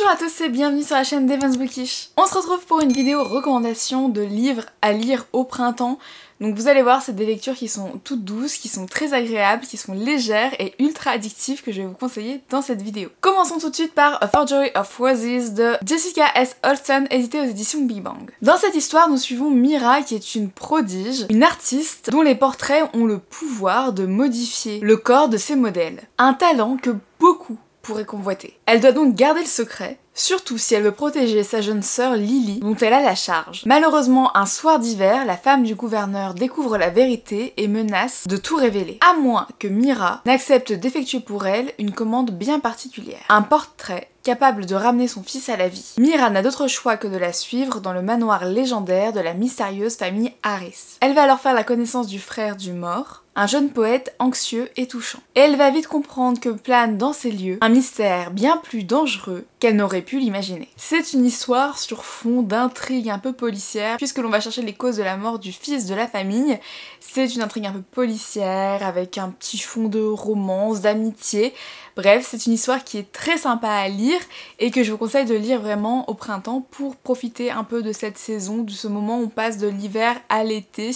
Bonjour à tous et bienvenue sur la chaîne d'Evans Bookish. On se retrouve pour une vidéo recommandation de livres à lire au printemps. Donc vous allez voir, c'est des lectures qui sont toutes douces, qui sont très agréables, qui sont légères et ultra addictives que je vais vous conseiller dans cette vidéo. Commençons tout de suite par A For Joy of Roses de Jessica S. Olsen, édité aux éditions Big Bang. Dans cette histoire, nous suivons Mira qui est une prodige, une artiste dont les portraits ont le pouvoir de modifier le corps de ses modèles. Un talent que beaucoup pourraient convoiter. Elle doit donc garder le secret, surtout si elle veut protéger sa jeune sœur Lily, dont elle a la charge. Malheureusement, un soir d'hiver, la femme du gouverneur découvre la vérité et menace de tout révéler. À moins que Mira n'accepte d'effectuer pour elle une commande bien particulière. Un portrait capable de ramener son fils à la vie. Mira n'a d'autre choix que de la suivre dans le manoir légendaire de la mystérieuse famille Harris. Elle va alors faire la connaissance du frère du mort, un jeune poète anxieux et touchant. Et elle va vite comprendre que plane dans ces lieux un mystère bien plus dangereux qu'elle n'aurait pu l'imaginer. C'est une histoire sur fond d'intrigue un peu policière, puisque l'on va chercher les causes de la mort du fils de la famille. C'est une intrigue un peu policière, avec un petit fond de romance, d'amitié. Bref, c'est une histoire qui est très sympa à lire et que je vous conseille de lire vraiment au printemps pour profiter un peu de cette saison, de ce moment où on passe de l'hiver à l'été,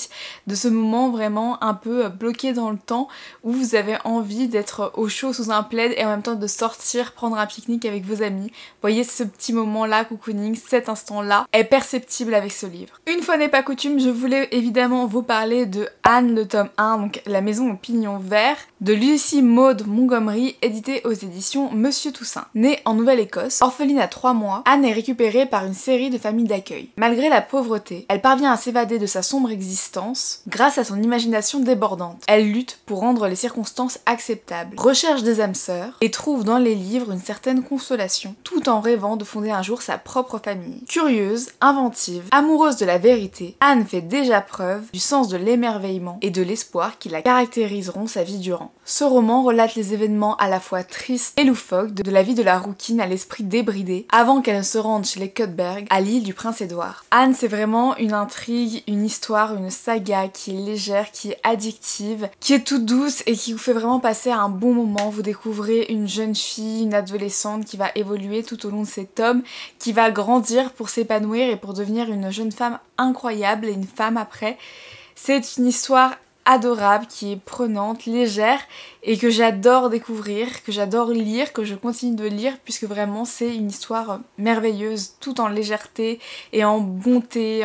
de ce moment vraiment un peu bloqué dans le temps où vous avez envie d'être au chaud sous un plaid et en même temps de sortir prendre un pique-nique avec vos amis. Vous voyez, ce petit moment-là, cocooning, cet instant-là est perceptible avec ce livre. Une fois n'est pas coutume, je voulais évidemment vous parler de Anne, le tome 1, donc La maison au pignon vert, de Lucy Maud Montgomery, édité aux éditions Monsieur Toussaint. Née en Nouvelle-Écosse, orpheline à 3 mois, Anne est récupérée par une série de familles d'accueil. Malgré la pauvreté, elle parvient à s'évader de sa sombre existence grâce à son imagination débordante. Elle lutte pour rendre les circonstances acceptables, recherche des âmes sœurs et trouve dans les livres une certaine consolation, tout en rêvant de fonder un jour sa propre famille. Curieuse, inventive, amoureuse de la vérité, Anne fait déjà preuve du sens de l'émerveillement et de l'espoir qui la caractériseront sa vie durant. Ce roman relate les événements à la fois tristes et loufoques de la vie de la rouquine à l'esprit débridé avant qu'elle ne se rende chez les Cuthbert à l'île du Prince Édouard. Anne, c'est vraiment une intrigue, une histoire, une saga qui est légère, qui est addictive, qui est toute douce et qui vous fait vraiment passer un bon moment. Vous découvrez une jeune fille, une adolescente qui va évoluer tout au long de ces tomes, qui va grandir pour s'épanouir et pour devenir une jeune femme incroyable et une femme après. C'est une histoire adorable, qui est prenante, légère et que j'adore découvrir, que j'adore lire, que je continue de lire puisque vraiment c'est une histoire merveilleuse, tout en légèreté et en bonté,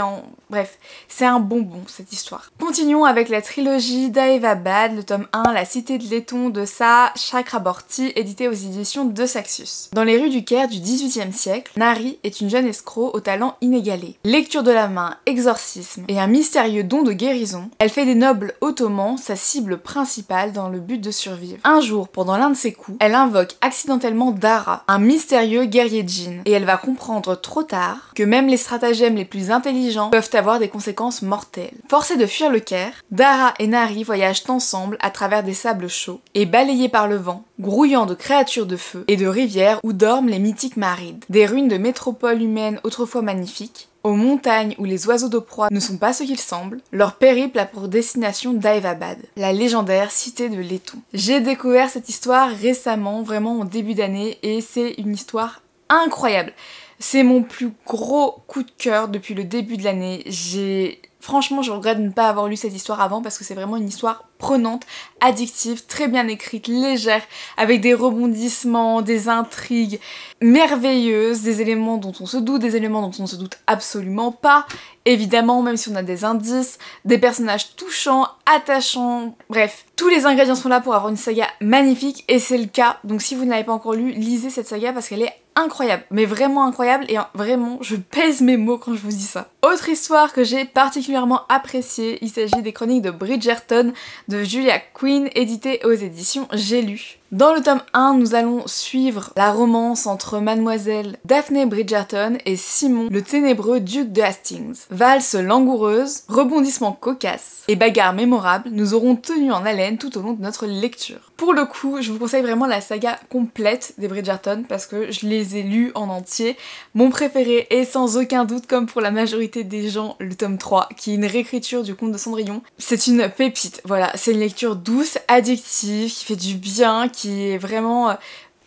bref, c'est un bonbon cette histoire. Continuons avec la trilogie d'Aevabad, le tome 1, La cité de laiton de Saha Chakraborty, édité aux éditions de Saxus. Dans les rues du Caire du XVIIIe siècle, Nari est une jeune escroc au talent inégalé. Lecture de la main, exorcisme et un mystérieux don de guérison, elle fait des nobles ottomans sa cible principale dans le but de survivre. Un jour, pendant l'un de ses coups, elle invoque accidentellement Dara, un mystérieux guerrier djinn, et elle va comprendre trop tard que même les stratagèmes les plus intelligents peuvent avoir des conséquences mortelles. Forcés de fuir le Caire, Dara et Nari voyagent ensemble à travers des sables chauds et balayés par le vent, grouillant de créatures de feu et de rivières où dorment les mythiques Marides, des ruines de métropoles humaines autrefois magnifiques, aux montagnes où les oiseaux de proie ne sont pas ce qu'ils semblent, leur périple a pour destination d'Aevabad, la légendaire cité de laiton. J'ai découvert cette histoire récemment, vraiment au début d'année, et c'est une histoire incroyable. C'est mon plus gros coup de cœur depuis le début de l'année. Franchement, je regrette de ne pas avoir lu cette histoire avant parce que c'est vraiment une histoire prenante, addictive, très bien écrite, légère, avec des rebondissements, des intrigues merveilleuses, des éléments dont on se doute, des éléments dont on ne se doute absolument pas. Évidemment, même si on a des indices, des personnages touchants, attachants, bref. Tous les ingrédients sont là pour avoir une saga magnifique et c'est le cas. Donc si vous ne l'avez pas encore lu, lisez cette saga parce qu'elle est incroyable, mais vraiment incroyable et vraiment je pèse mes mots quand je vous dis ça. Autre histoire que j'ai particulièrement appréciée, il s'agit des chroniques de Bridgerton de Julia Quinn, édité aux éditions J'ai lu. Dans le tome 1, nous allons suivre la romance entre mademoiselle Daphne Bridgerton et Simon, le ténébreux duc de Hastings. Valse langoureuse, rebondissements cocasses et bagarres mémorables nous auront tenu en haleine tout au long de notre lecture. Pour le coup, je vous conseille vraiment la saga complète des Bridgerton parce que je les ai lus en entier. Mon préféré est sans aucun doute, comme pour la majorité des gens, le tome 3, qui est une réécriture du conte de Cendrillon. C'est une pépite, voilà, c'est une lecture douce, addictive, qui fait du bien, qui est vraiment...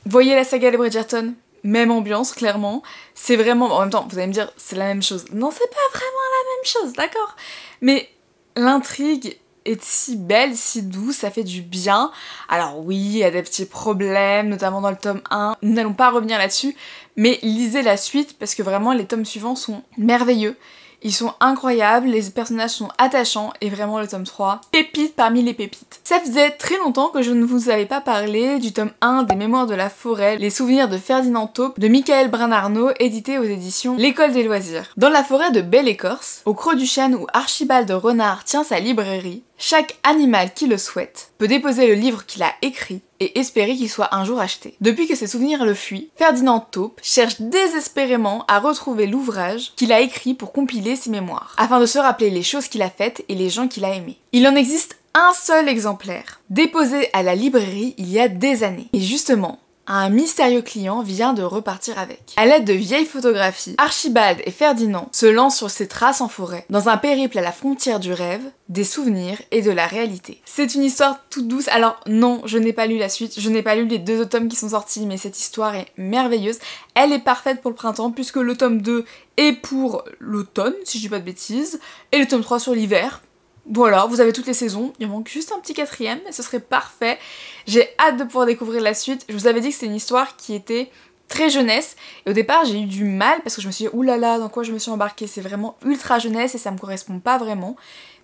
Voyez la saga des Bridgerton, même ambiance clairement. C'est vraiment, en même temps vous allez me dire c'est la même chose. Non, c'est pas vraiment la même chose, d'accord, mais l'intrigue est si belle, si douce, ça fait du bien. Alors oui, il y a des petits problèmes, notamment dans le tome 1, nous n'allons pas revenir là-dessus, mais lisez la suite parce que vraiment les tomes suivants sont merveilleux. Ils sont incroyables, les personnages sont attachants et vraiment le tome 3, pépite parmi les pépites. Ça faisait très longtemps que je ne vous avais pas parlé du tome 1 des Mémoires de la Forêt, les souvenirs de Ferdinand Taupe de Michael Brun-Arnaud, édité aux éditions L'École des Loisirs. Dans la forêt de Belle-Écorce, au creux du chêne où Archibald Renard tient sa librairie, chaque animal qui le souhaite peut déposer le livre qu'il a écrit et espérer qu'il soit un jour acheté. Depuis que ses souvenirs le fuient, Ferdinand Taupe cherche désespérément à retrouver l'ouvrage qu'il a écrit pour compiler ses mémoires, afin de se rappeler les choses qu'il a faites et les gens qu'il a aimés. Il en existe un seul exemplaire, déposé à la librairie il y a des années. Et justement, un mystérieux client vient de repartir avec. À l'aide de vieilles photographies, Archibald et Ferdinand se lancent sur ces traces en forêt, dans un périple à la frontière du rêve, des souvenirs et de la réalité. C'est une histoire toute douce, alors non, je n'ai pas lu la suite, je n'ai pas lu les 2 autres tomes qui sont sortis, mais cette histoire est merveilleuse. Elle est parfaite pour le printemps, puisque le tome 2 est pour l'automne, si je dis pas de bêtises, et le tome 3 sur l'hiver. Voilà, vous avez toutes les saisons, il manque juste un petit 4ème, et ce serait parfait. J'ai hâte de pouvoir découvrir la suite. Je vous avais dit que c'était une histoire qui était très jeunesse, et au départ j'ai eu du mal parce que je me suis dit oulala, dans quoi je me suis embarquée, c'est vraiment ultra jeunesse et ça me correspond pas vraiment.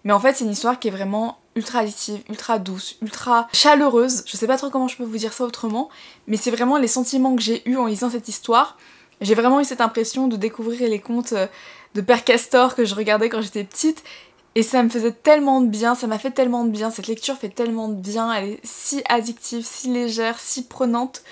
Mais en fait c'est une histoire qui est vraiment ultra addictive, ultra douce, ultra chaleureuse, je sais pas trop comment je peux vous dire ça autrement, mais c'est vraiment les sentiments que j'ai eus en lisant cette histoire. J'ai vraiment eu cette impression de découvrir les contes de Père Castor que je regardais quand j'étais petite. Et ça me faisait tellement de bien, ça m'a fait tellement de bien, cette lecture fait tellement de bien, elle est si addictive, si légère, si prenante,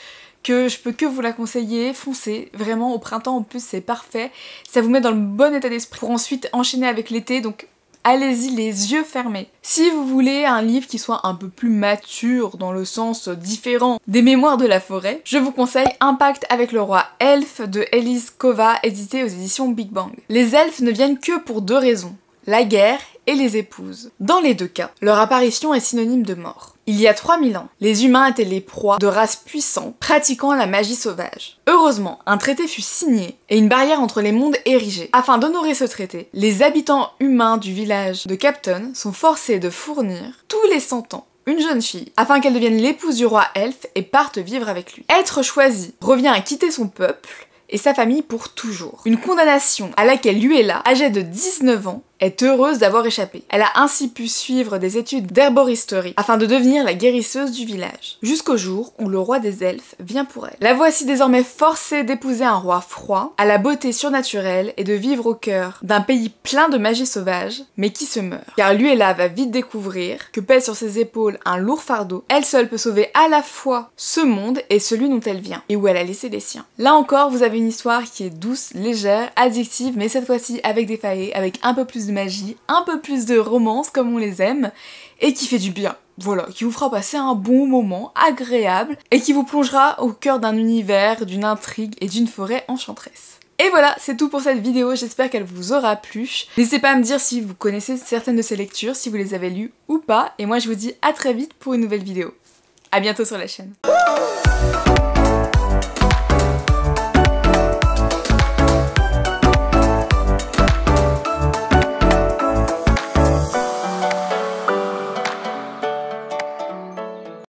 que je peux que vous la conseiller, foncez, vraiment au printemps en plus c'est parfait, ça vous met dans le bon état d'esprit pour ensuite enchaîner avec l'été, donc allez-y les yeux fermés. Si vous voulez un livre qui soit un peu plus mature, dans le sens différent des Mémoires de la Forêt, je vous conseille Un pacte avec le roi elfe de Elise Kova, édité aux éditions Big Bang. Les elfes ne viennent que pour 2 raisons. La guerre et les épouses. Dans les 2 cas, leur apparition est synonyme de mort. Il y a 3000 ans, les humains étaient les proies de races puissantes pratiquant la magie sauvage. Heureusement, un traité fut signé et une barrière entre les mondes érigée. Afin d'honorer ce traité, les habitants humains du village de Capton sont forcés de fournir, tous les 100 ans, une jeune fille, afin qu'elle devienne l'épouse du roi elfe et parte vivre avec lui. Être choisi revient à quitter son peuple et sa famille pour toujours. Une condamnation à laquelle Luella, âgée de 19 ans, est heureuse d'avoir échappé. Elle a ainsi pu suivre des études d'herboristerie afin de devenir la guérisseuse du village. Jusqu'au jour où le roi des elfes vient pour elle. La voici désormais forcée d'épouser un roi froid, à la beauté surnaturelle et de vivre au cœur d'un pays plein de magie sauvage, mais qui se meurt. Car Luella va vite découvrir que pèse sur ses épaules un lourd fardeau. Elle seule peut sauver à la fois ce monde et celui dont elle vient, et où elle a laissé les siens. Là encore, vous avez une histoire qui est douce, légère, addictive, mais cette fois-ci avec des faillets, avec un peu plus de magie, un peu plus de romance comme on les aime, et qui fait du bien. Voilà, qui vous fera passer un bon moment, agréable, et qui vous plongera au cœur d'un univers, d'une intrigue et d'une forêt enchanteresse. Et voilà, c'est tout pour cette vidéo, j'espère qu'elle vous aura plu. N'hésitez pas à me dire si vous connaissez certaines de ces lectures, si vous les avez lues ou pas, et moi je vous dis à très vite pour une nouvelle vidéo. À bientôt sur la chaîne.